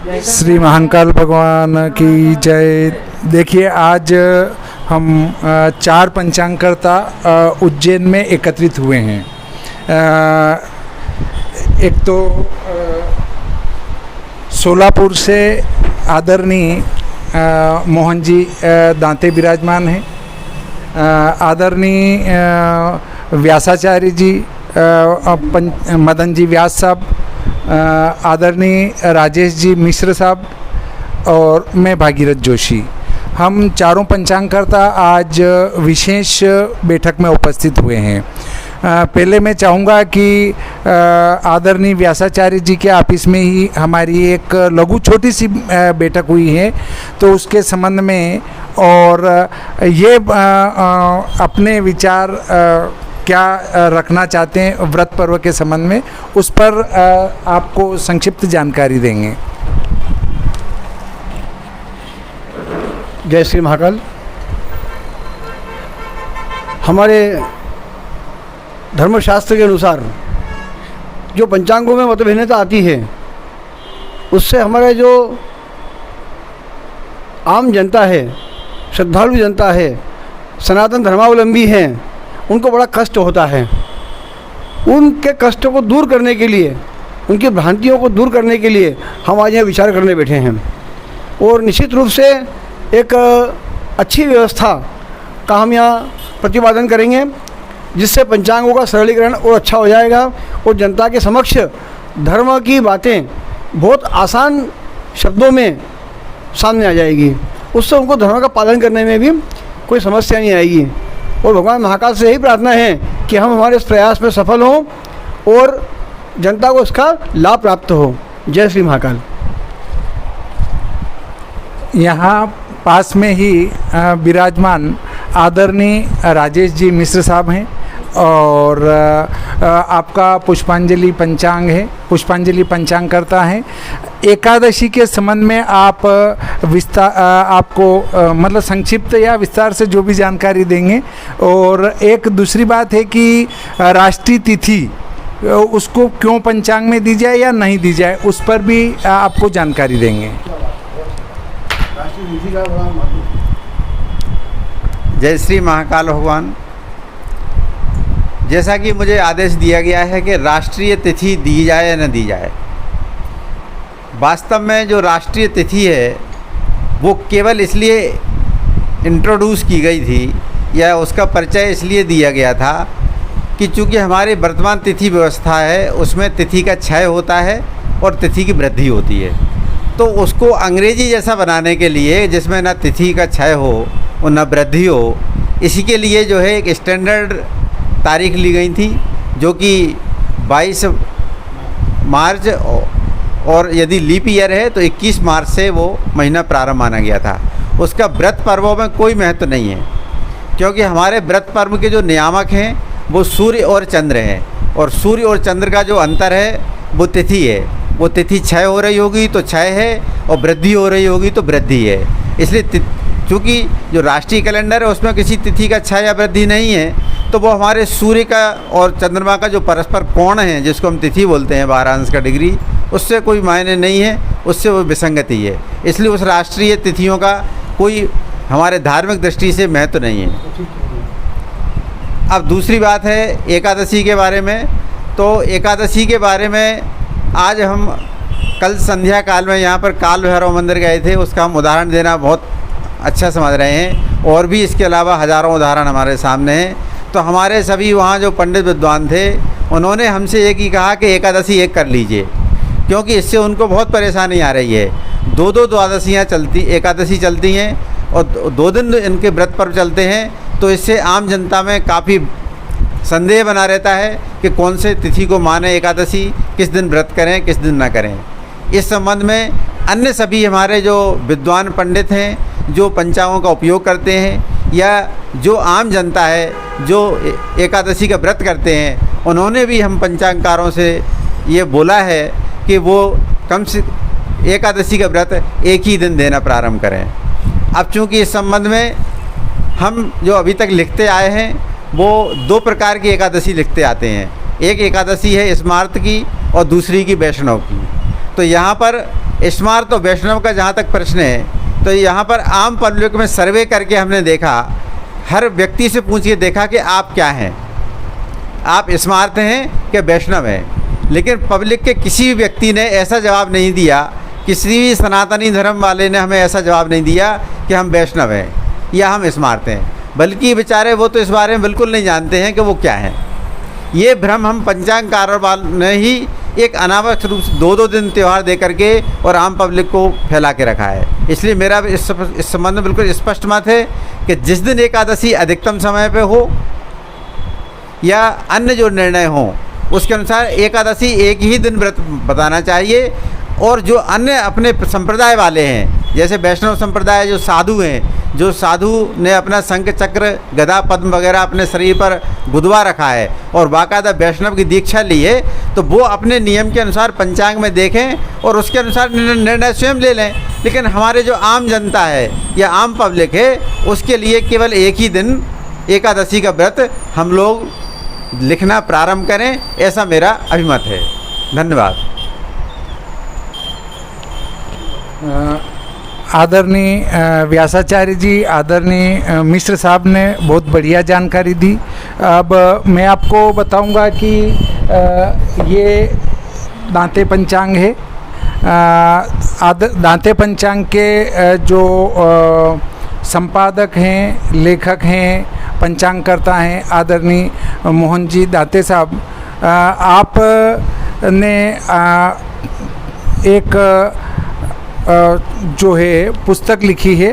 श्री महाकाल भगवान की जय। देखिए, आज हम 4 पंचांगकर्ता उज्जैन में एकत्रित हुए हैं। एक तो सोलापुर से आदरणीय मोहन जी दांते विराजमान हैं, आदरणीय व्यासाचार्य जी मदन जी व्यास साहब, आदरणीय राजेश जी मिश्र साहब और मैं भागीरथ जोशी। हम चारों पंचांगकर्ता आज विशेष बैठक में उपस्थित हुए हैं। पहले मैं चाहूँगा कि आदरणीय व्यासाचार्य जी के ऑफिस में ही हमारी एक लघु छोटी सी बैठक हुई है, तो उसके संबंध में और ये अपने विचार क्या रखना चाहते हैं व्रत पर्व के संबंध में, उस पर आपको संक्षिप्त जानकारी देंगे। जय श्री महाकाल। हमारे धर्मशास्त्र के अनुसार जो पंचांगों में मतभिन्नता आती है, उससे हमारे जो आम जनता है, श्रद्धालु जनता है, सनातन धर्मावलंबी हैं, उनको बड़ा कष्ट होता है। उनके कष्टों को दूर करने के लिए, उनकी भ्रांतियों को दूर करने के लिए हम आज यहाँ विचार करने बैठे हैं और निश्चित रूप से एक अच्छी व्यवस्था का हम यहाँ प्रतिपादन करेंगे, जिससे पंचांगों का सरलीकरण और अच्छा हो जाएगा और जनता के समक्ष धर्म की बातें बहुत आसान शब्दों में सामने आ जाएगी। उससे उनको धर्म का पालन करने में भी कोई समस्या नहीं आएगी। और भगवान महाकाल से यही प्रार्थना है कि हम हमारे इस प्रयास में सफल हों और जनता को इसका लाभ प्राप्त हो। जय श्री महाकाल। यहाँ पास में ही विराजमान आदरणीय राजेश जी मिश्र साहब हैं और आपका पुष्पांजलि पंचांग है, पुष्पांजलि पंचांगकर्ता हैं। एकादशी के संबंध में आप आपको मतलब संक्षिप्त या विस्तार से जो भी जानकारी देंगे। और एक दूसरी बात है कि राष्ट्रीय तिथि उसको क्यों पंचांग में दी जाए या नहीं दी जाए, उस पर भी आपको जानकारी देंगे। जय श्री महाकाल भगवान। जैसा कि मुझे आदेश दिया गया है कि राष्ट्रीय तिथि दी जाए या न दी जाए, वास्तव में जो राष्ट्रीय तिथि है वो केवल इसलिए इंट्रोड्यूस की गई थी या उसका परिचय इसलिए दिया गया था कि चूँकि हमारी वर्तमान तिथि व्यवस्था है उसमें तिथि का क्षय होता है और तिथि की वृद्धि होती है, तो उसको अंग्रेजी जैसा बनाने के लिए जिसमें न तिथि का क्षय हो और न वृद्धि हो, इसी के लिए जो है एक स्टैंडर्ड तारीख ली गई थी जो कि 22 मार्च और यदि लीप ईयर है तो 21 मार्च से वो महीना प्रारंभ माना गया था। उसका व्रत पर्वों में कोई महत्व नहीं है, क्योंकि हमारे व्रत पर्व के जो नियामक हैं वो सूर्य और चंद्र हैं, और सूर्य और चंद्र का जो अंतर है वो तिथि है। वो तिथि क्षय हो रही होगी तो क्षय है और वृद्धि हो रही होगी तो वृद्धि है। इसलिए चूँकि जो राष्ट्रीय कैलेंडर है उसमें किसी तिथि का क्षय या वृद्धि नहीं है, तो वो हमारे सूर्य का और चंद्रमा का जो परस्पर कोण है, जिसको हम तिथि बोलते हैं 12 अंश का डिग्री, उससे कोई मायने नहीं है, उससे वो विसंगति है। इसलिए उस राष्ट्रीय तिथियों का कोई हमारे धार्मिक दृष्टि से महत्व नहीं है। अब दूसरी बात है एकादशी के बारे में। तो एकादशी के बारे में आज हम कल संध्या काल में यहाँ पर काल भैरव मंदिर गए थे, उसका हम उदाहरण देना बहुत अच्छा समझ रहे हैं, और भी इसके अलावा हज़ारों उदाहरण हमारे सामने हैं। तो हमारे सभी वहाँ जो पंडित विद्वान थे उन्होंने हमसे एक ही कहा कि एकादशी एक कर लीजिए, क्योंकि इससे उनको बहुत परेशानी आ रही है। 2-2 द्वादशियाँ चलती, एकादशी चलती हैं और 2 दिन इनके व्रत पर्व चलते हैं, तो इससे आम जनता में काफ़ी संदेह बना रहता है कि कौन से तिथि को माने एकादशी, किस दिन व्रत करें किस दिन ना करें। इस संबंध में अन्य सभी हमारे जो विद्वान पंडित हैं, जो पंचांगों का उपयोग करते हैं, या जो आम जनता है जो एकादशी का व्रत करते हैं, उन्होंने भी हम पंचांगकारों से ये बोला है कि वो कम से एकादशी का व्रत एक ही दिन देना प्रारंभ करें। अब चूँकि इस संबंध में हम जो अभी तक लिखते आए हैं वो 2 प्रकार की एकादशी लिखते आते हैं। एक एकादशी है स्मार्त की और दूसरी की वैष्णव की। तो यहाँ पर स्मार्त और वैष्णव का जहाँ तक प्रश्न है, तो यहाँ पर आम पब्लिक में सर्वे करके हमने देखा, हर व्यक्ति से पूछ के देखा कि आप क्या हैं, आप स्मार्त हैं कि वैष्णव हैं। लेकिन पब्लिक के किसी भी व्यक्ति ने ऐसा जवाब नहीं दिया, किसी भी सनातनी धर्म वाले ने हमें ऐसा जवाब नहीं दिया कि हम वैष्णव हैं या हम स्मार्त हैं, बल्कि बेचारे वो तो इस बारे में बिल्कुल नहीं जानते हैं कि वो क्या हैं। ये भ्रम हम पंचांगकार वालों ने ही एक अनावश्यक रूप से 2-2 दिन त्यौहार दे करके और आम पब्लिक को फैला के रखा है। इसलिए मेरा इस संबंध में बिल्कुल स्पष्ट मत है कि जिस दिन एकादशी अधिकतम समय पे हो या अन्य जो निर्णय हो, उसके अनुसार एकादशी एक ही दिन व्रत बताना चाहिए। और जो अन्य अपने संप्रदाय वाले हैं, जैसे वैष्णव संप्रदाय जो साधु हैं, जो साधु ने अपना शंख चक्र गदा पद्म वगैरह अपने शरीर पर गुदवा रखा है और बाकायदा वैष्णव की दीक्षा ली है, तो वो अपने नियम के अनुसार पंचांग में देखें और उसके अनुसार निर्णय स्वयं ले लें। लेकिन हमारे जो आम जनता है या आम पब्लिक है, उसके लिए केवल एक ही दिन एकादशी का व्रत हम लोग लिखना प्रारंभ करें, ऐसा मेरा अभिमत है। धन्यवाद। आदरणीय व्यासाचार्य जी, आदरणीय मिश्र साहब ने बहुत बढ़िया जानकारी दी। अब मैं आपको बताऊंगा कि ये दांते पंचांग है। दांते पंचांग के जो संपादक हैं, लेखक हैं, पंचांगकर्ता हैं आदरणीय मोहन जी दांते साहब, आप ने एक जो है पुस्तक लिखी है,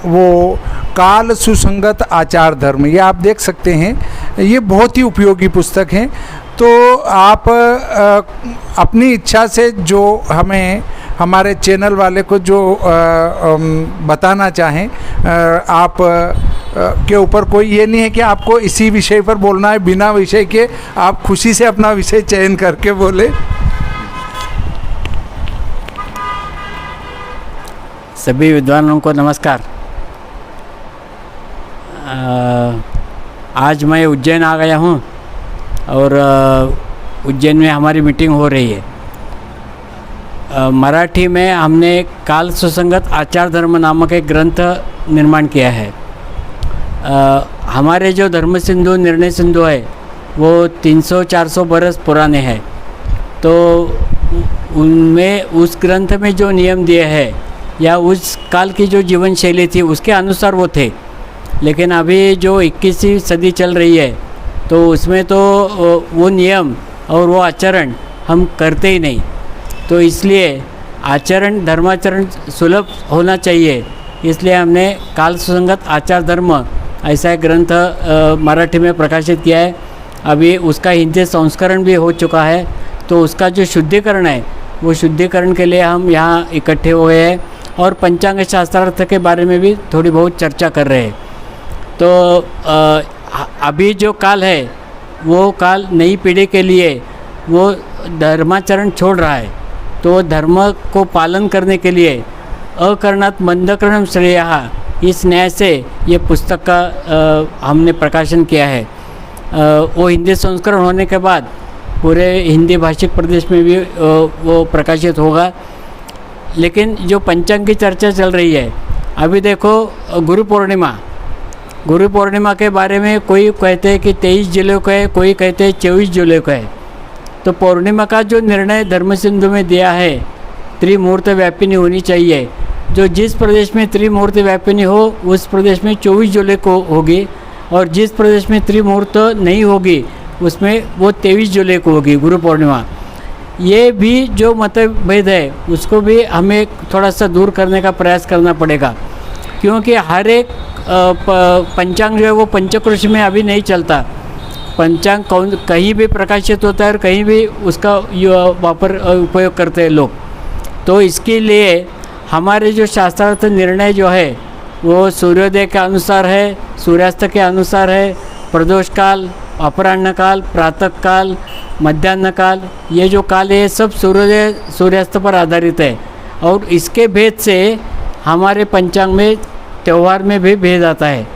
वो काल सुसंगत आचार धर्म, ये आप देख सकते हैं। ये बहुत ही उपयोगी पुस्तक है। तो आप अपनी इच्छा से जो हमें हमारे चैनल वाले को जो बताना चाहें, आप के ऊपर कोई ये नहीं है कि आपको इसी विषय पर बोलना है, बिना विषय के आप खुशी से अपना विषय चयन करके बोले। सभी विद्वानों को नमस्कार। आज मैं उज्जैन आ गया हूँ और उज्जैन में हमारी मीटिंग हो रही है। मराठी में हमने काल सुसंगत आचार धर्म नामक एक ग्रंथ निर्माण किया है। हमारे जो धर्म सिंधु निर्णय सिंधु है वो 300-400 बरस पुराने हैं। तो उनमें उस ग्रंथ में जो नियम दिए हैं या उस काल की जो जीवन शैली थी उसके अनुसार वो थे। लेकिन अभी जो 21वीं सदी चल रही है तो उसमें तो वो नियम और वो आचरण हम करते ही नहीं। तो इसलिए आचरण धर्माचरण सुलभ होना चाहिए, इसलिए हमने काल सुसंगत आचार धर्म ऐसा एक ग्रंथ मराठी में प्रकाशित किया है। अभी उसका हिंदी संस्करण भी हो चुका है। तो उसका जो शुद्धिकरण है वो शुद्धिकरण के लिए हम यहाँ इकट्ठे हुए हैं और पंचांग शास्त्रार्थ के बारे में भी थोड़ी बहुत चर्चा कर रहे हैं। तो अभी जो काल है वो काल नई पीढ़ी के लिए वो धर्माचरण छोड़ रहा है। तो धर्म को पालन करने के लिए अकरणात् मंदकरणम श्रेयः, इस न्याय से ये पुस्तक का हमने प्रकाशन किया है। वो हिंदी संस्करण होने के बाद पूरे हिंदी भाषिक प्रदेश में भी वो प्रकाशित होगा। लेकिन जो पंचांग की चर्चा चल रही है, अभी देखो गुरु पूर्णिमा के बारे में कोई कहते हैं कि 23 जुलाई को है, कोई कहते हैं 24 जुलाई को है। तो पूर्णिमा का जो निर्णय धर्म सिंधु में दिया है, त्रिमूर्त व्यापिनी होनी चाहिए। जो जिस प्रदेश में त्रिमूर्त व्यापिनी हो उस प्रदेश में 24 जुलाई को होगी, और जिस प्रदेश में त्रिमूर्त नहीं होगी उसमें वो 23 जुलाई को होगी गुरु पूर्णिमा। ये भी जो मतभेद है उसको भी हमें थोड़ा सा दूर करने का प्रयास करना पड़ेगा, क्योंकि हर एक पंचांग जो है वो पंचक्रोश में अभी नहीं चलता। पंचांग कहीं भी प्रकाशित होता है और कहीं भी उसका उपयोग करते हैं लोग। तो इसके लिए हमारे जो शास्त्रार्थ निर्णय जो है वो सूर्योदय के अनुसार है, सूर्यास्त के अनुसार है, प्रदोष काल, अपराह्न काल, प्रातः काल, मध्याह्न काल, ये जो काल है सब सूर्योदय सूर्यास्त पर आधारित है। और इसके भेद से हमारे पंचांग में त्यौहार में भी भेद आता है।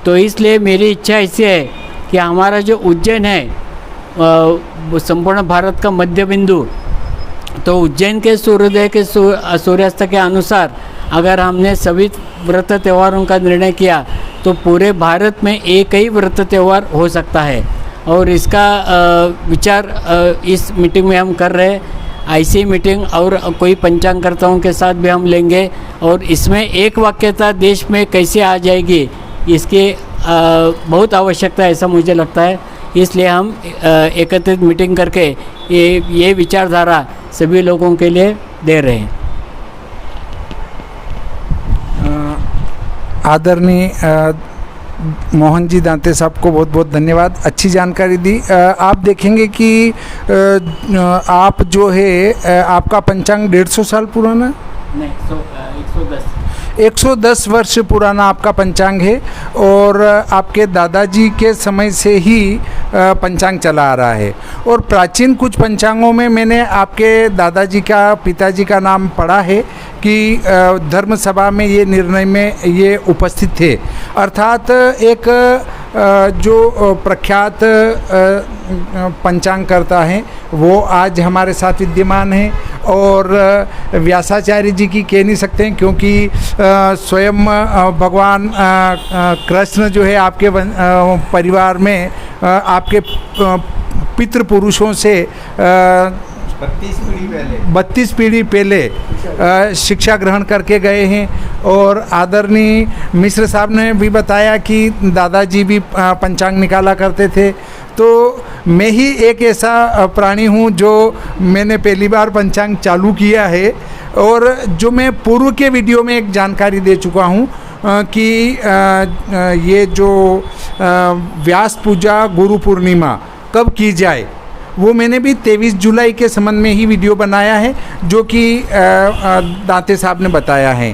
तो इसलिए मेरी इच्छा ऐसी है कि हमारा जो उज्जैन है संपूर्ण भारत का मध्य बिंदु, तो उज्जैन के सूर्योदय के सूर्यास्त के अनुसार अगर हमने सभी व्रत त्योहारों का निर्णय किया तो पूरे भारत में एक ही व्रत त्यौहार हो सकता है। और इसका विचार इस मीटिंग में हम कर रहे हैं। ऐसी मीटिंग और कोई पंचांगकर्ताओं के साथ भी हम लेंगे और इसमें एक वाक्यता देश में कैसे आ जाएगी इसकी बहुत आवश्यकता है, ऐसा मुझे लगता है। इसलिए हम एकत्रित मीटिंग करके ये विचारधारा सभी लोगों के लिए दे रहे हैं। आदरणीय मोहन जी दांते साहब को बहुत बहुत धन्यवाद, अच्छी जानकारी दी। आप देखेंगे कि आप जो है आपका पंचांग 150 साल पुराना, नहीं 110 110 वर्ष पुराना आपका पंचांग है और आपके दादाजी के समय से ही पंचांग चला आ रहा है। और प्राचीन कुछ पंचांगों में मैंने आपके दादाजी का, पिताजी का नाम पढ़ा है कि धर्म सभा में ये निर्णय में ये उपस्थित थे। अर्थात एक जो प्रख्यात पंचांगकर्ता हैं वो आज हमारे साथ विद्यमान हैं और व्यासाचार्य जी की कह नहीं सकते हैं क्योंकि स्वयं भगवान कृष्ण जो है आपके परिवार में आपके पितृपुरुषों से 32 पीढ़ी पहले शिक्षा ग्रहण करके गए हैं। और आदरणीय मिश्र साहब ने भी बताया कि दादाजी भी पंचांग निकाला करते थे। तो मैं ही एक ऐसा प्राणी हूँ जो मैंने पहली बार पंचांग चालू किया है और जो मैं पूर्व के वीडियो में एक जानकारी दे चुका हूँ कि ये जो व्यास पूजा गुरु पूर्णिमा कब की जाए वो मैंने भी 23 जुलाई के संबंध में ही वीडियो बनाया है जो कि दांते साहब ने बताया है।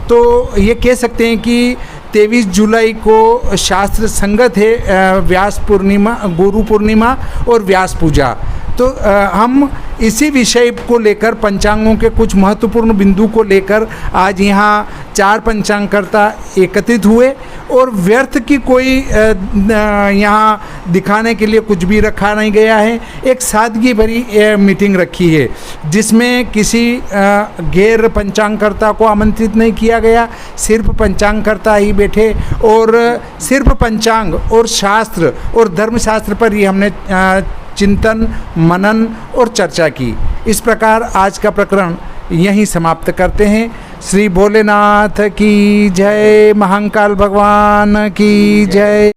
तो ये कह सकते हैं कि 23 जुलाई को शास्त्र संगत है व्यास पूर्णिमा, गुरु पूर्णिमा और व्यास पूजा। तो हम इसी विषय को लेकर पंचांगों के कुछ महत्वपूर्ण बिंदु को लेकर आज यहाँ 4 पंचांगकर्ता एकत्रित हुए और व्यर्थ की कोई यहाँ दिखाने के लिए कुछ भी रखा नहीं गया है। एक सादगी भरी मीटिंग रखी है जिसमें किसी गैर पंचांगकर्ता को आमंत्रित नहीं किया गया, सिर्फ पंचांगकर्ता ही बैठे और सिर्फ पंचांग और शास्त्र और धर्मशास्त्र पर ही हमने चिंतन, मनन और चर्चा की। इस प्रकार आज का प्रकरण यहीं समाप्त करते हैं। श्री भोलेनाथ की जय, महाकाल भगवान की जय।